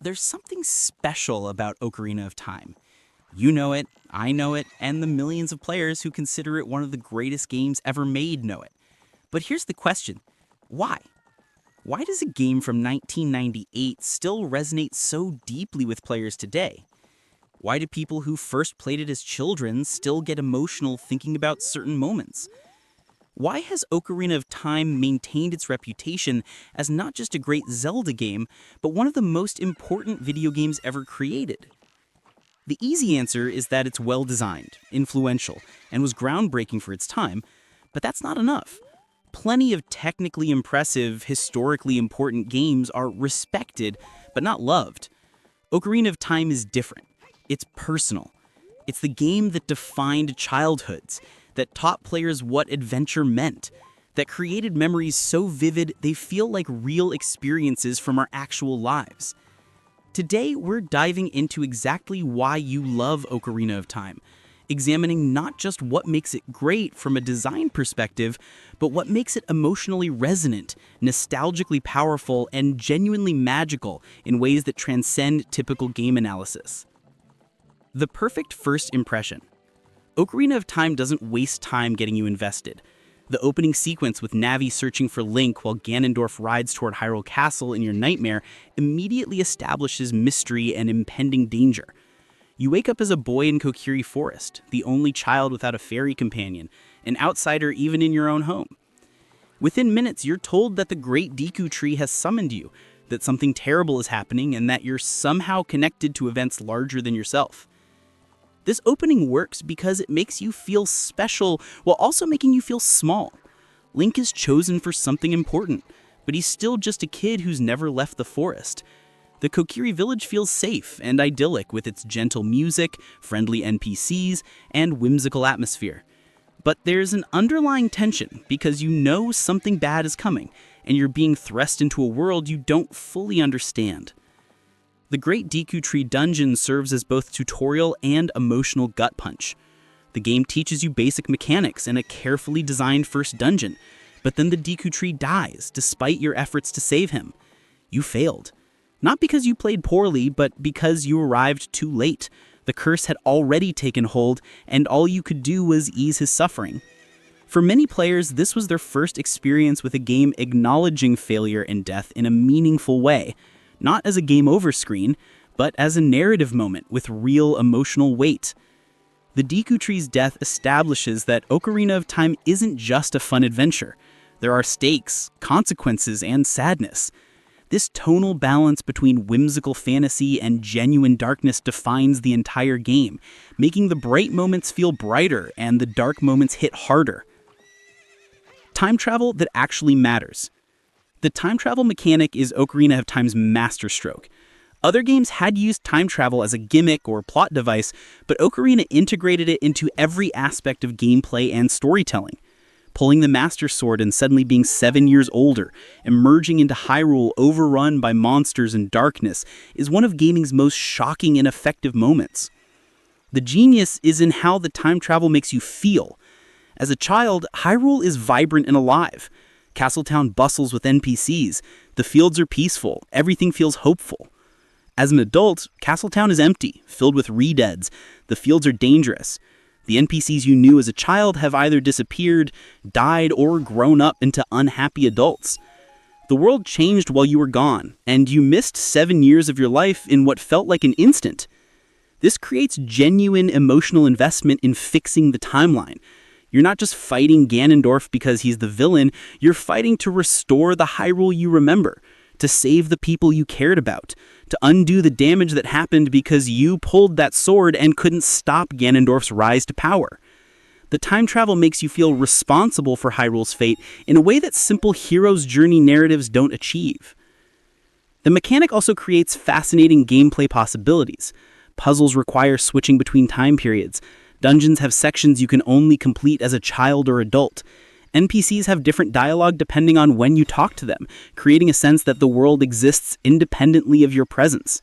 There's something special about Ocarina of Time. You know it, I know it, and the millions of players who consider it one of the greatest games ever made know it. But here's the question. Why? Why does a game from 1998 still resonate so deeply with players today? Why do people who first played it as children still get emotional thinking about certain moments? Why has Ocarina of Time maintained its reputation as not just a great Zelda game, but one of the most important video games ever created? The easy answer is that it's well designed, influential, and was groundbreaking for its time, but that's not enough. Plenty of technically impressive, historically important games are respected, but not loved. Ocarina of Time is different. It's personal. It's the game that defined childhoods, that taught players what adventure meant, that created memories so vivid they feel like real experiences from our actual lives. Today, we're diving into exactly why you love Ocarina of Time, examining not just what makes it great from a design perspective, but what makes it emotionally resonant, nostalgically powerful, and genuinely magical in ways that transcend typical game analysis. The perfect first impression. Ocarina of Time doesn't waste time getting you invested. The opening sequence with Navi searching for Link while Ganondorf rides toward Hyrule Castle in your nightmare immediately establishes mystery and impending danger. You wake up as a boy in Kokiri Forest, the only child without a fairy companion, an outsider even in your own home. Within minutes, you're told that the Great Deku Tree has summoned you, that something terrible is happening, and that you're somehow connected to events larger than yourself. This opening works because it makes you feel special while also making you feel small. Link is chosen for something important, but he's still just a kid who's never left the forest. The Kokiri village feels safe and idyllic with its gentle music, friendly NPCs, and whimsical atmosphere. But there's an underlying tension because you know something bad is coming, and you're being thrust into a world you don't fully understand. The Great Deku Tree dungeon serves as both tutorial and emotional gut punch. The game teaches you basic mechanics in a carefully designed first dungeon, but then the Deku Tree dies despite your efforts to save him. You failed. Not because you played poorly, but because you arrived too late. The curse had already taken hold, and all you could do was ease his suffering. For many players, this was their first experience with a game acknowledging failure and death in a meaningful way. Not as a game over screen, but as a narrative moment with real emotional weight. The Deku Tree's death establishes that Ocarina of Time isn't just a fun adventure. There are stakes, consequences, and sadness. This tonal balance between whimsical fantasy and genuine darkness defines the entire game, making the bright moments feel brighter and the dark moments hit harder. Time travel that actually matters. The time travel mechanic is Ocarina of Time's masterstroke. Other games had used time travel as a gimmick or plot device, but Ocarina integrated it into every aspect of gameplay and storytelling. Pulling the Master Sword and suddenly being 7 years older, emerging into Hyrule overrun by monsters and darkness, is one of gaming's most shocking and effective moments. The genius is in how the time travel makes you feel. As a child, Hyrule is vibrant and alive. Castletown bustles with NPCs, the fields are peaceful, everything feels hopeful. As an adult, Castletown is empty, filled with re-deads, the fields are dangerous. The NPCs you knew as a child have either disappeared, died, or grown up into unhappy adults. The world changed while you were gone, and you missed 7 years of your life in what felt like an instant. This creates genuine emotional investment in fixing the timeline. You're not just fighting Ganondorf because he's the villain, you're fighting to restore the Hyrule you remember, to save the people you cared about, to undo the damage that happened because you pulled that sword and couldn't stop Ganondorf's rise to power. The time travel makes you feel responsible for Hyrule's fate in a way that simple hero's journey narratives don't achieve. The mechanic also creates fascinating gameplay possibilities. Puzzles require switching between time periods. Dungeons have sections you can only complete as a child or adult. NPCs have different dialogue depending on when you talk to them, creating a sense that the world exists independently of your presence.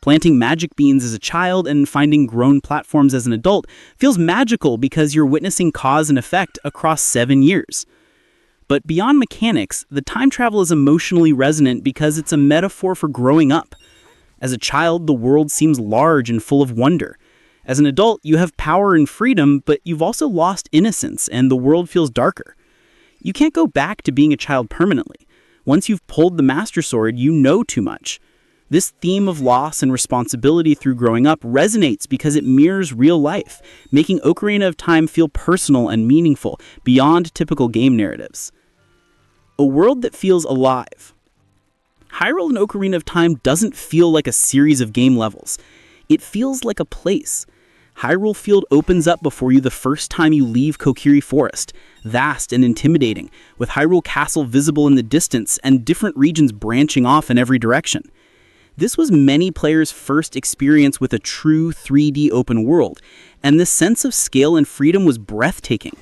Planting magic beans as a child and finding grown platforms as an adult feels magical because you're witnessing cause and effect across 7 years. But beyond mechanics, the time travel is emotionally resonant because it's a metaphor for growing up. As a child, the world seems large and full of wonder. As an adult, you have power and freedom, but you've also lost innocence, and the world feels darker. You can't go back to being a child permanently. Once you've pulled the Master Sword, you know too much. This theme of loss and responsibility through growing up resonates because it mirrors real life, making Ocarina of Time feel personal and meaningful beyond typical game narratives. A world that feels alive. Hyrule in Ocarina of Time doesn't feel like a series of game levels. It feels like a place. Hyrule Field opens up before you the first time you leave Kokiri Forest, vast and intimidating, with Hyrule Castle visible in the distance and different regions branching off in every direction. This was many players' first experience with a true 3D open world, and this sense of scale and freedom was breathtaking.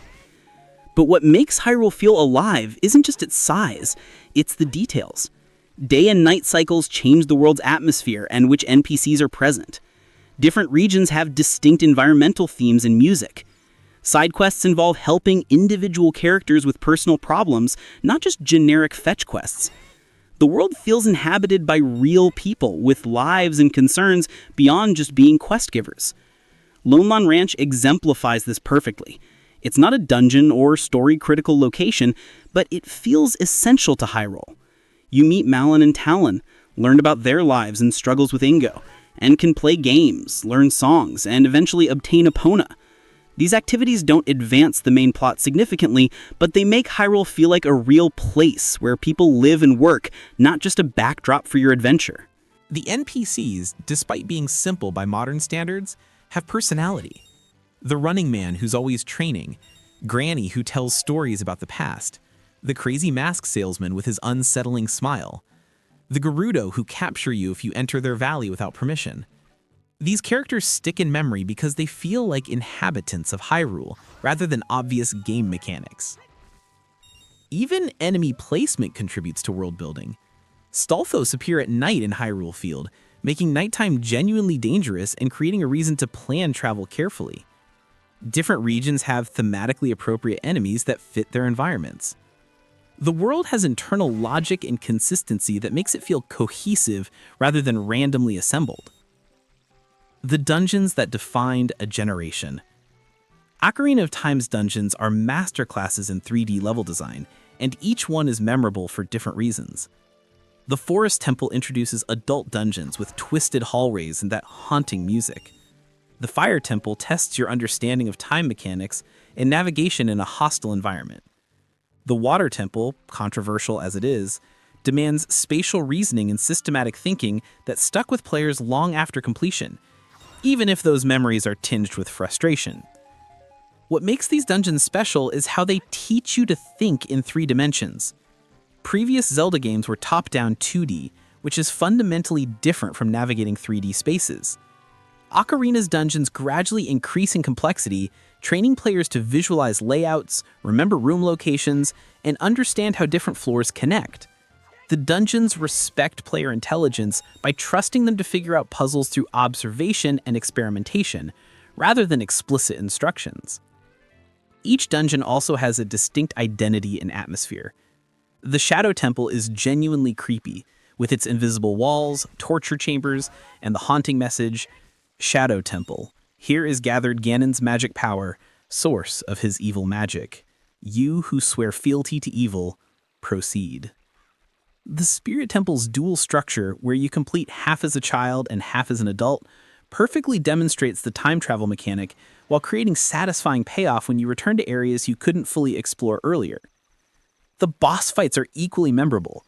But what makes Hyrule feel alive isn't just its size, it's the details. Day and night cycles change the world's atmosphere and which NPCs are present. Different regions have distinct environmental themes and music. Side quests involve helping individual characters with personal problems, not just generic fetch quests. The world feels inhabited by real people with lives and concerns beyond just being quest givers. Lone Lan Ranch exemplifies this perfectly. It's not a dungeon or story-critical location, but it feels essential to Hyrule. You meet Malon and Talon, learn about their lives and struggles with Ingo, and can play games, learn songs, and eventually obtain Epona. These activities don't advance the main plot significantly, but they make Hyrule feel like a real place where people live and work, not just a backdrop for your adventure. The NPCs, despite being simple by modern standards, have personality. The running man who's always training, Granny who tells stories about the past, the crazy mask salesman with his unsettling smile, the Gerudo who capture you if you enter their valley without permission. These characters stick in memory because they feel like inhabitants of Hyrule rather than obvious game mechanics. Even enemy placement contributes to world building. Stalfos appear at night in Hyrule Field, making nighttime genuinely dangerous and creating a reason to plan travel carefully. Different regions have thematically appropriate enemies that fit their environments. The world has internal logic and consistency that makes it feel cohesive rather than randomly assembled. The dungeons that defined a generation. Ocarina of Time's dungeons are masterclasses in 3D level design, and each one is memorable for different reasons. The Forest Temple introduces adult dungeons with twisted hallways and that haunting music. The Fire Temple tests your understanding of time mechanics and navigation in a hostile environment. The Water Temple, controversial as it is, demands spatial reasoning and systematic thinking that stuck with players long after completion, even if those memories are tinged with frustration. What makes these dungeons special is how they teach you to think in 3 dimensions. Previous Zelda games were top-down 2D, which is fundamentally different from navigating 3D spaces. Ocarina's dungeons gradually increase in complexity, training players to visualize layouts, remember room locations, and understand how different floors connect. The dungeons respect player intelligence by trusting them to figure out puzzles through observation and experimentation, rather than explicit instructions. Each dungeon also has a distinct identity and atmosphere. The Shadow Temple is genuinely creepy, with its invisible walls, torture chambers, and the haunting message, Shadow Temple. Here is gathered Ganon's magic power, source of his evil magic. You who swear fealty to evil, proceed. The Spirit Temple's dual structure, where you complete half as a child and half as an adult, perfectly demonstrates the time travel mechanic while creating satisfying payoff when you return to areas you couldn't fully explore earlier. The boss fights are equally memorable.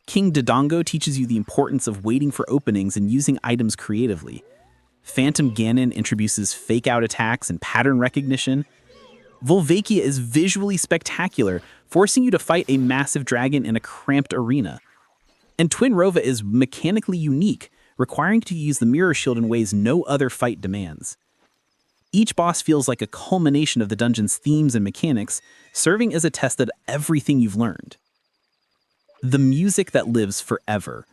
King Dodongo teaches you the importance of waiting for openings and using items creatively. Phantom Ganon introduces fake-out attacks and pattern recognition. Volvakia is visually spectacular, forcing you to fight a massive dragon in a cramped arena. And Twin Rova is mechanically unique, requiring you to use the Mirror Shield in ways no other fight demands. Each boss feels like a culmination of the dungeon's themes and mechanics, serving as a test of everything you've learned. The music that lives forever.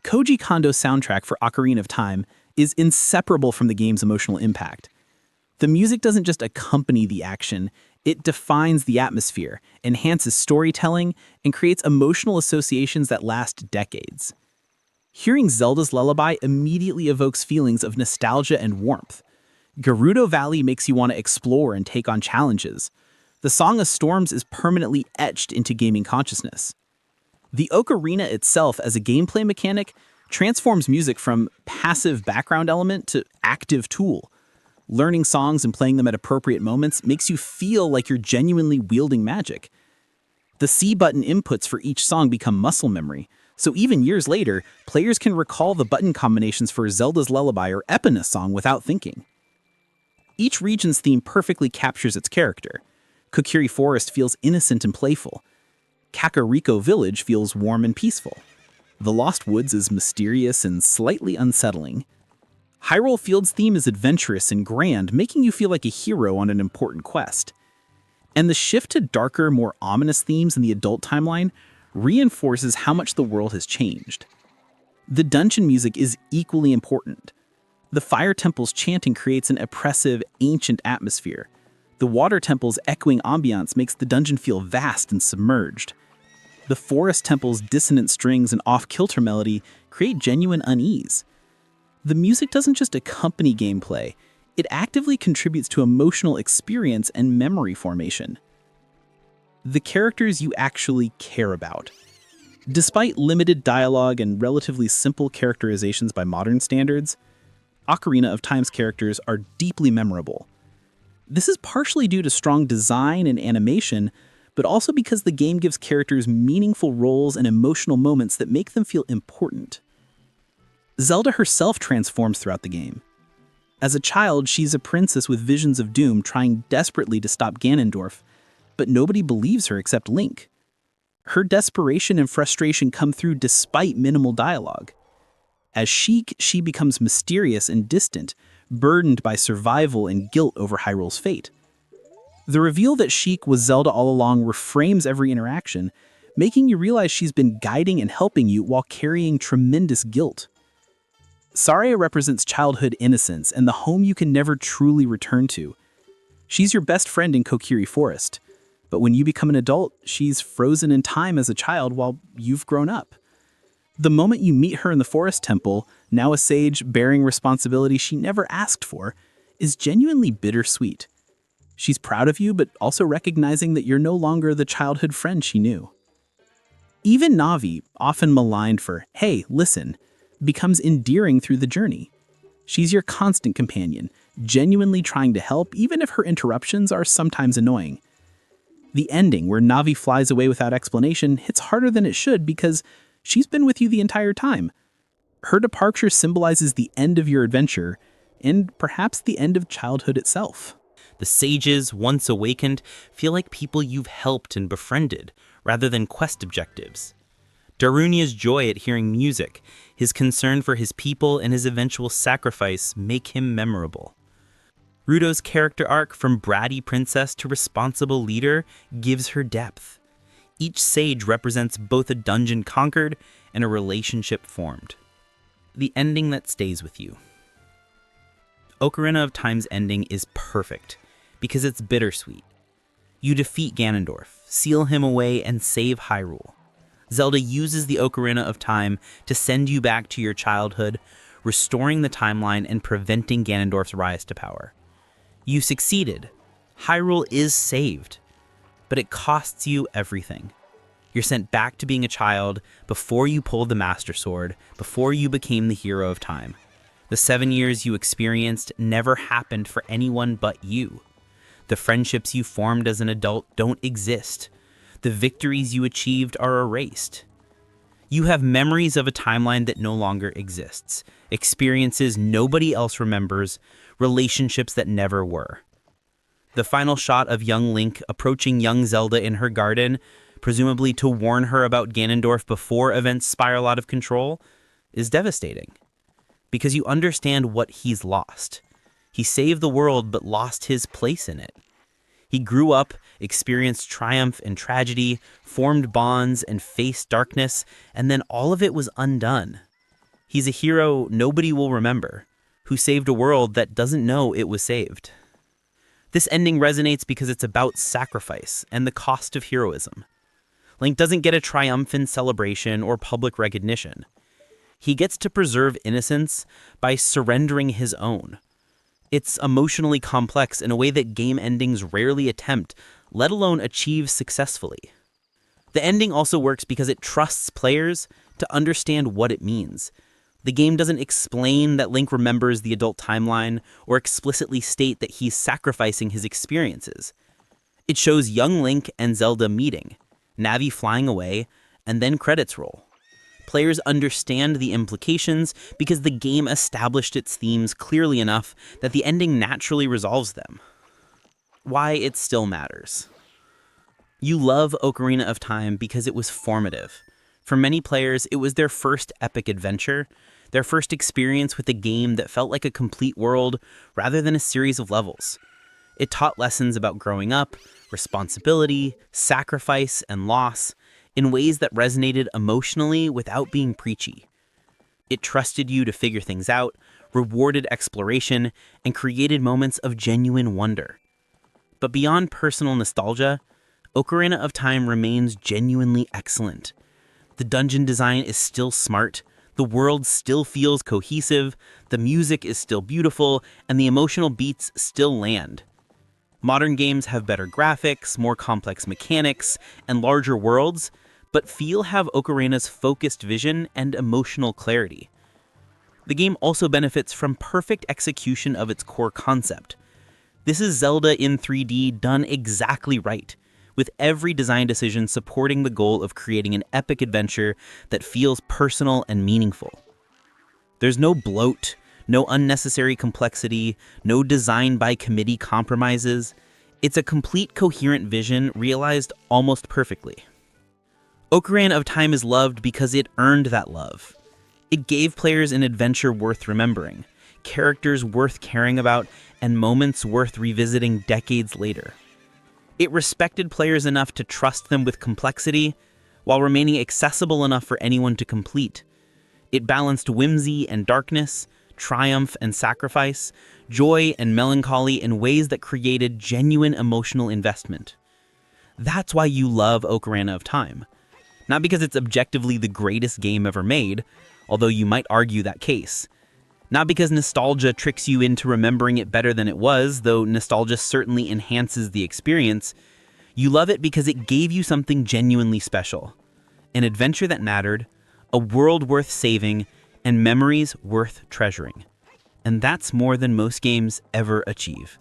Koji Kondo's soundtrack for Ocarina of Time is inseparable from the game's emotional impact. The music doesn't just accompany the action, it defines the atmosphere, enhances storytelling, and creates emotional associations that last decades. Hearing Zelda's lullaby immediately evokes feelings of nostalgia and warmth. Gerudo Valley makes you want to explore and take on challenges. The Song of Storms is permanently etched into gaming consciousness. The ocarina itself as a gameplay mechanic transforms music from passive background element to active tool. Learning songs and playing them at appropriate moments makes you feel like you're genuinely wielding magic. The C button inputs for each song become muscle memory, so even years later, players can recall the button combinations for Zelda's Lullaby or Epona song without thinking. Each region's theme perfectly captures its character. Kokiri Forest feels innocent and playful. Kakariko Village feels warm and peaceful. The Lost Woods is mysterious and slightly unsettling. Hyrule Field's theme is adventurous and grand, making you feel like a hero on an important quest. And the shift to darker, more ominous themes in the adult timeline reinforces how much the world has changed. The dungeon music is equally important. The Fire Temple's chanting creates an oppressive, ancient atmosphere. The Water Temple's echoing ambiance makes the dungeon feel vast and submerged. The Forest Temple's dissonant strings and off-kilter melody create genuine unease. The music doesn't just accompany gameplay, it actively contributes to emotional experience and memory formation. The characters you actually care about. Despite limited dialogue and relatively simple characterizations by modern standards, Ocarina of Time's characters are deeply memorable. This is partially due to strong design and animation, but also because the game gives characters meaningful roles and emotional moments that make them feel important. Zelda herself transforms throughout the game. As a child, she's a princess with visions of doom trying desperately to stop Ganondorf, but nobody believes her except Link. Her desperation and frustration come through despite minimal dialogue. As Sheik, she becomes mysterious and distant, burdened by survival and guilt over Hyrule's fate. The reveal that Sheik was Zelda all along reframes every interaction, making you realize she's been guiding and helping you while carrying tremendous guilt. Saria represents childhood innocence and the home you can never truly return to. She's your best friend in Kokiri Forest, but when you become an adult, she's frozen in time as a child while you've grown up. The moment you meet her in the Forest Temple, now a sage bearing responsibility she never asked for, is genuinely bittersweet. She's proud of you, but also recognizing that you're no longer the childhood friend she knew. Even Navi, often maligned for, "Hey, listen," becomes endearing through the journey. She's your constant companion, genuinely trying to help even if her interruptions are sometimes annoying. The ending, where Navi flies away without explanation, hits harder than it should because she's been with you the entire time. Her departure symbolizes the end of your adventure, and perhaps the end of childhood itself. The sages, once awakened, feel like people you've helped and befriended, rather than quest objectives. Darunia's joy at hearing music, his concern for his people, and his eventual sacrifice make him memorable. Ruto's character arc from bratty princess to responsible leader gives her depth. Each sage represents both a dungeon conquered and a relationship formed. The ending that stays with you. Ocarina of Time's ending is perfect because it's bittersweet. You defeat Ganondorf, seal him away, and save Hyrule. Zelda uses the Ocarina of Time to send you back to your childhood, restoring the timeline and preventing Ganondorf's rise to power. You succeeded. Hyrule is saved. But it costs you everything. You're sent back to being a child before you pulled the Master Sword, before you became the hero of time. The 7 years you experienced never happened for anyone but you. The friendships you formed as an adult don't exist. The victories you achieved are erased. You have memories of a timeline that no longer exists, experiences nobody else remembers, relationships that never were. The final shot of young Link approaching young Zelda in her garden, presumably to warn her about Ganondorf before events spiral out of control, is devastating. Because you understand what he's lost. He saved the world but lost his place in it. He grew up, experienced triumph and tragedy, formed bonds and faced darkness, and then all of it was undone. He's a hero nobody will remember, who saved a world that doesn't know it was saved. This ending resonates because it's about sacrifice and the cost of heroism. Link doesn't get a triumphant celebration or public recognition. He gets to preserve innocence by surrendering his own. It's emotionally complex in a way that game endings rarely attempt, let alone achieve successfully. The ending also works because it trusts players to understand what it means. The game doesn't explain that Link remembers the adult timeline or explicitly state that he's sacrificing his experiences. It shows young Link and Zelda meeting, Navi flying away, and then credits roll. Players understand the implications because the game established its themes clearly enough that the ending naturally resolves them. Why it still matters. You love Ocarina of Time because it was formative. For many players, it was their first epic adventure, their first experience with a game that felt like a complete world rather than a series of levels. It taught lessons about growing up, responsibility, sacrifice, and loss in ways that resonated emotionally without being preachy. It trusted you to figure things out, rewarded exploration, and created moments of genuine wonder. But beyond personal nostalgia, Ocarina of Time remains genuinely excellent. The dungeon design is still smart, the world still feels cohesive, the music is still beautiful, and the emotional beats still land. Modern games have better graphics, more complex mechanics, and larger worlds, but feel have Ocarina's focused vision and emotional clarity. The game also benefits from perfect execution of its core concept. This is Zelda in 3D done exactly right, with every design decision supporting the goal of creating an epic adventure that feels personal and meaningful. There's no bloat, no unnecessary complexity, no design by committee compromises. It's a complete coherent vision realized almost perfectly. Ocarina of Time is loved because it earned that love. It gave players an adventure worth remembering, characters worth caring about, and moments worth revisiting decades later. It respected players enough to trust them with complexity, while remaining accessible enough for anyone to complete. It balanced whimsy and darkness, triumph and sacrifice, joy and melancholy in ways that created genuine emotional investment. That's why you love Ocarina of Time. Not because it's objectively the greatest game ever made, although you might argue that case. Not because nostalgia tricks you into remembering it better than it was, though nostalgia certainly enhances the experience. You love it because it gave you something genuinely special. An adventure that mattered, a world worth saving, and memories worth treasuring. And that's more than most games ever achieve.